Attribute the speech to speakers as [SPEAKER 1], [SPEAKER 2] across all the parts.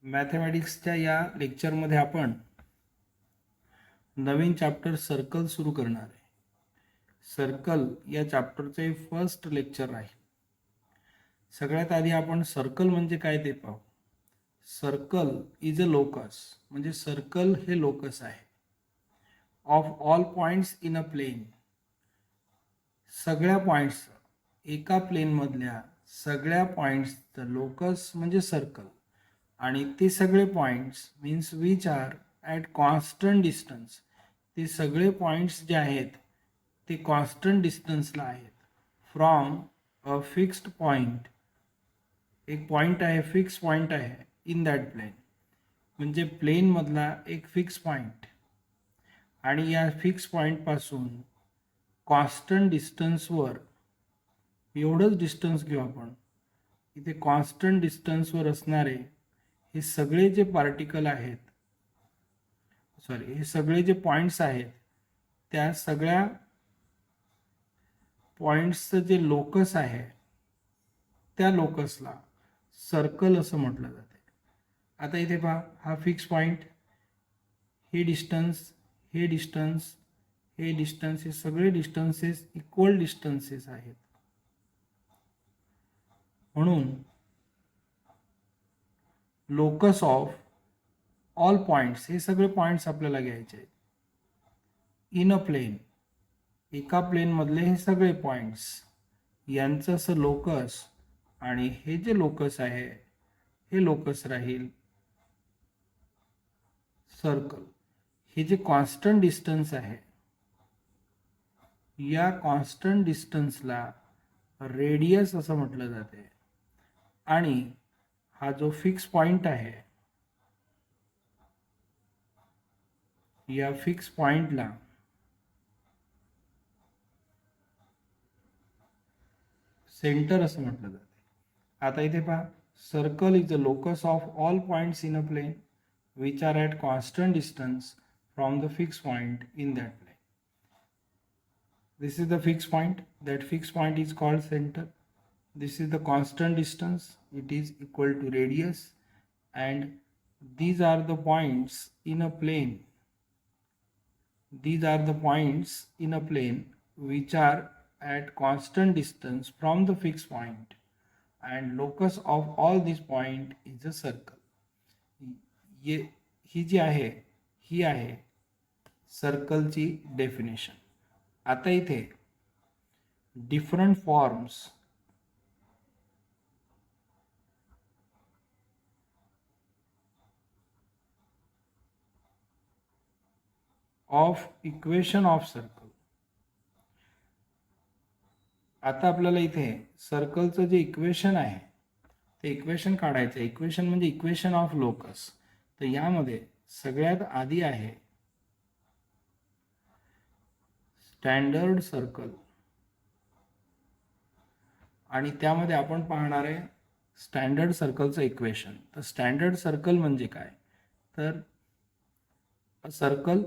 [SPEAKER 1] मॅथमॅटिक्सच्या या लेक्चरमध्ये आपण नवीन चॅप्टर सर्कल सुरू करणार आहे. सर्कल या चॅप्टरचे फर्स्ट लेक्चर आहे. सगळ्यात आधी आपण सर्कल म्हणजे काय ते पाहू. सर्कल इज अ लोकस, म्हणजे सर्कल हे लोकस आहे of all points in a plane. सगळ्या पॉइंट्स, एका प्लेनमधल्या सगळ्या पॉइंट्सचं लोकस म्हणजे सर्कल. आणि ते सगळे points means which are at constant distance. ते सगळे पॉइंट्स जे आहेत ते कॉन्स्टंट डिस्टन्सला आहेत फ्रॉम अ फिक्स्ड पॉईंट. एक पॉईंट आहे, फिक्स पॉईंट आहे इन दॅट प्लेन, म्हणजे प्लेनमधला एक फिक्स पॉईंट. आणि या फिक्स पॉईंटपासून कॉन्स्टंट डिस्टन्सवर, एवढंच डिस्टन्स घेऊ आपण, इथे कॉन्स्टंट डिस्टन्सवर असणारे हे सगळे जे पार्टिकल आहेत, हे सगळे जे पॉईंट्स आहेत, त्या सगळ्या पॉईंट्सचं जे लोकस आहे त्या लोकसला सर्कल असं म्हटलं जाते. आता इथे पहा, हा फिक्स पॉईंट, हे डिस्टन्स, हे डिस्टन्स, हे डिस्टन्स, हे सगळे डिस्टन्सेस इक्वल डिस्टन्सेस आहेत. म्हणून लोकस ऑफ ऑल पॉइंट्स, हे सगळे पॉइंट्स आपल्याला घ्यायचे आहेत इन अ प्लेन. एका प्लेनमधले हे सगळे पॉइंट्स यांचं असं लोकस, आणि हे जे लोकस आहे हे लोकस राहील सर्कल. हे जे कॉन्स्टंट डिस्टन्स आहे, या कॉन्स्टंट डिस्टन्सला रेडियस असं म्हटलं जाते. आणि हा जो फिक्स पॉइंट आहे, या फिक्स पॉइंटला सेंटर असं म्हटलं जाते. आता इथे पहा, circle is the locus of all points in a plane which are at constant distance from the fix point in that plane. This is the fix point. That fix point is called centre. This is the constant distance, it is equal to radius, and these are the points in a plane. These are the points in a plane which are at constant distance from the fixed point, and locus of all these point is a circle. ही जी आहे ही आहे सर्कलची definition. आता इथे different forms of equation of circle. आता आपल्याला इथे सर्कलचं जे equation आहे ते इक्वेशन काढायचं आहे. इक्वेशन म्हणजे इक्वेशन ऑफ लोकस. तर यामध्ये सगळ्यात आधी आहे स्टँडर्ड सर्कल, आणि त्यामध्ये आपण पाहणार आहे स्टँडर्ड सर्कलचं इक्वेशन. तर स्टँडर्ड सर्कल म्हणजे काय, तर circle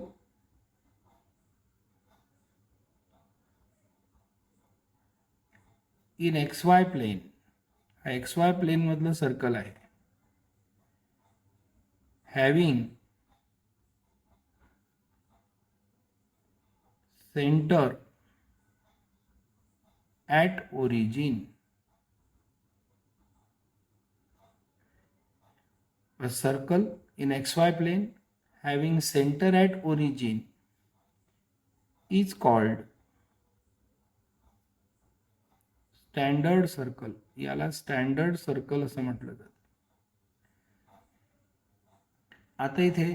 [SPEAKER 1] in x y plane. हा एक्स वाय प्लेनमधलं सर्कल आहे. Having centre at origin. A circle in xy plane having center at origin is called standard circle. याला स्टँडर्ड सर्कल असं म्हटलं जातं. आता इथे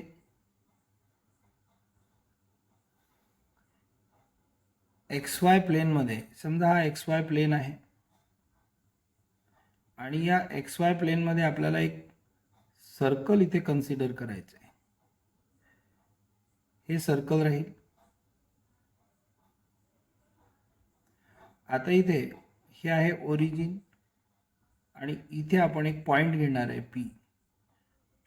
[SPEAKER 1] एक्स वाय प्लेनमध्ये समजा हा एक्स वाय प्लेन आहे, आणि या एक्स वाय प्लेनमध्ये आपल्याला एक सर्कल इथे कन्सिडर करायचं आहे. हे सर्कल राहील. आता इथे हे आहे ओरिजिन, आणि इथे आपण एक पॉईंट घेणार आहे पी.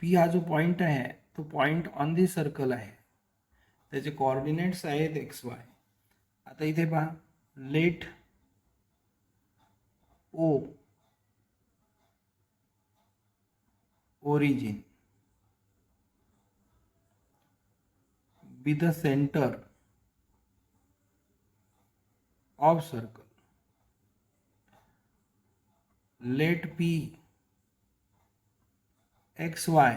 [SPEAKER 1] पी हा जो पॉईंट आहे तो पॉईंट ऑन दी सर्कल आहे. त्याचे कोऑर्डिनेट्स आहेत एक्स वाय. आता इथे पहा, let O origin. Be the centre of circle. Let P XY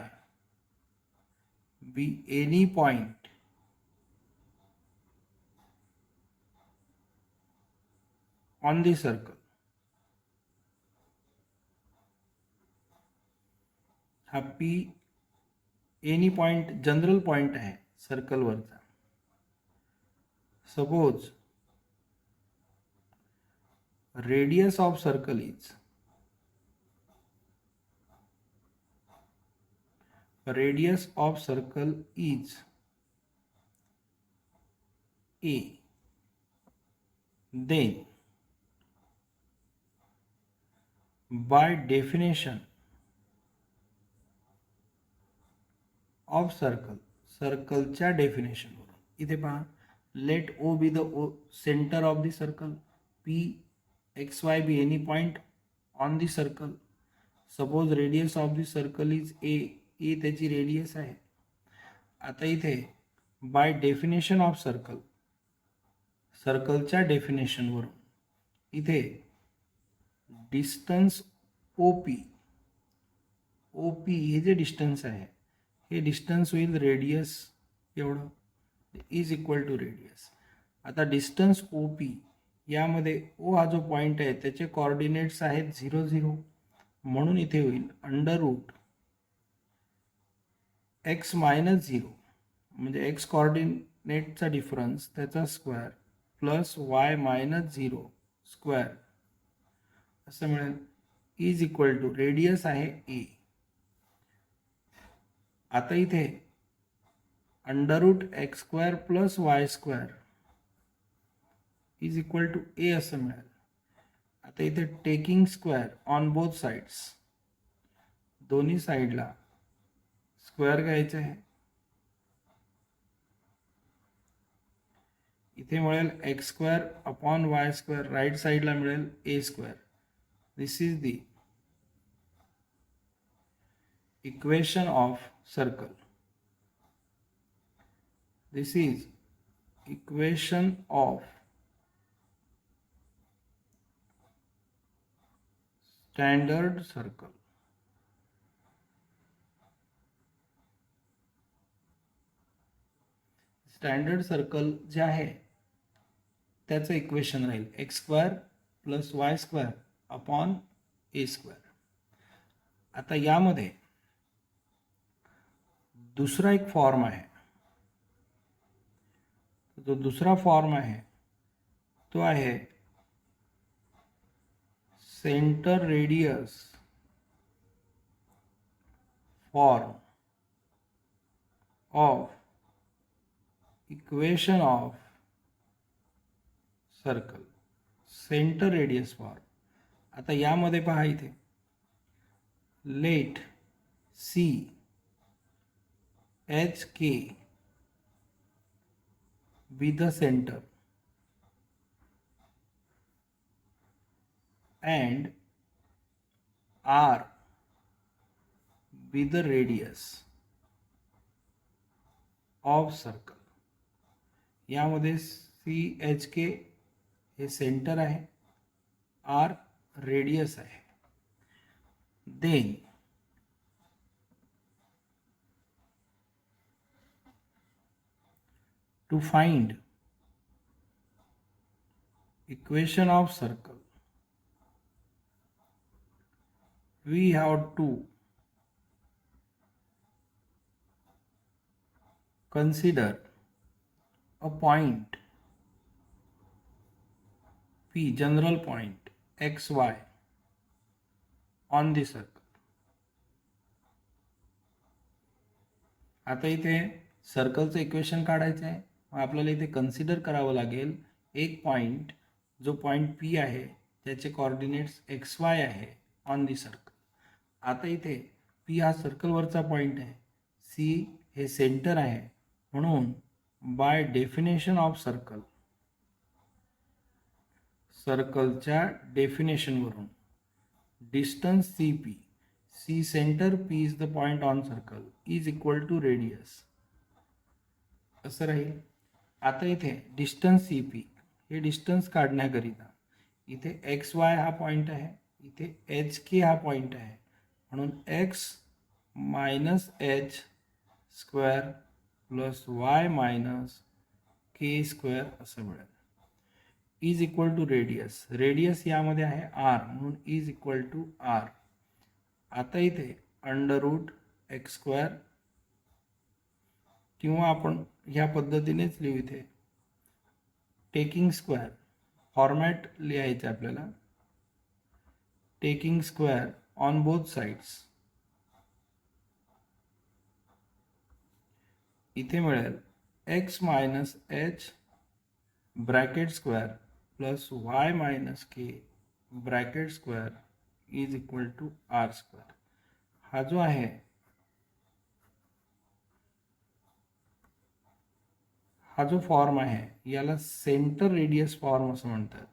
[SPEAKER 1] be any point on the circle. हा P any point general point आहे सर्कलवरचा. Suppose radius of circle is A. Then by definition of सर्कलच्या डेफिनेशनवरून इथे पहा, let O be the centre of the circle, P XY be any point on the circle. Suppose radius of the circle is A. A त्याची radius आहे. आता इथे bye definition of सर्कलच्या डेफिनेशनवरून इथे डिस्टन्स OP हे जे डिस्टन्स आहे हे डिस्टन्स होईल रेडियस एवढं, इज इक्वल टू रेडियस. आता डिस्टन्स OP यामध्ये O हा जो पॉईंट आहे त्याचे कॉर्डिनेट्स आहेत 0 0, म्हणून इथे होईल अंडर रूट x मायनस 0 म्हणजे x कॉर्डिनेटचा डिफरन्स त्याचा square plus y minus 0 square असं मिळेल, इज इक्वल टू रेडियस आहे A. आता इथे under root X square plus Y square is equal to A असं मिळेल. आता इथे taking square on both sides, दोन्ही साईडला स्क्वेअर घ्यायचं आहे. इथे मिळेल X square upon Y square, right साईडला मिळेल A square. This is the equation of circle. This is equation of standard circle. Standard circle जे आहे त्याचं इक्वेशन राहील X square plus Y square upon A square. आता यामध्ये दूसरा एक फॉर्म आहे, जो दूसरा फॉर्म आहे तो आहे centre radius form of equation of circle. Centre radius form. आता यामध्ये पहा इथे let see HK be the center and R be the radius of circle. यामध्ये CHK हे सेंटर आहे, R रेडियस आहे. Then to find equation of circle we have to consider a point P, general point XY on the circle. आता इथे सर्कलचं equation काढायचं आहे. आपल्याला इथे कन्सिडर करावं लागेल एक पॉईंट, जो पॉईंट P आहे त्याचे कॉर्डिनेट्स XY आहे ऑन दी सर्कल. आता इथे P हा सर्कलवरचा पॉईंट आहे, C हे सेंटर आहे, म्हणून बाय डेफिनेशन ऑफ सर्कलच्या डेफिनेशनवरून डिस्टन्स CP, C सेंटर, P is the point on circle, is equal to radius. असं राहील. आता इथे डिस्टन्स सी पी, हे डिस्टन्स काढण्याकरिता इथे एक्स वाय हा पॉईंट आहे, इथे एच के हा पॉईंट आहे, म्हणून x minus h square plus y minus k square असं मिळेल. Is equal to radius, radius यामध्ये आहे आर, म्हणून इज इक्वल टू आर. आता इथे अंडर रूट एक्स स्क्वेअर, किंवा आपण ह्या पद्धतीनेच लिहू, इथे टेकिंग स्क्वेअर फॉर्मॅट लिहायचं आपल्याला, taking square on both sides. इथे मिळेल x minus h bracket square plus y minus k bracket square is equal to R square. हा जो आहे हा जो फॉर्म आहे याला सेंटर रेडियस फॉर्म असं म्हणतात.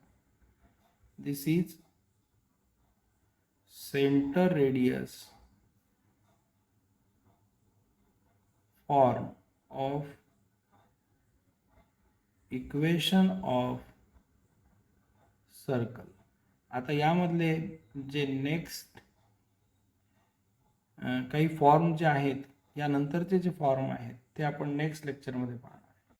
[SPEAKER 1] This is centre radius form of equation of circle. आता यामधले जे नेक्स्ट काही फॉर्म जे आहेत, यानंतरचे जे फॉर्म आहेत ते आपण नेक्स्ट लेक्चरमध्ये पाहू.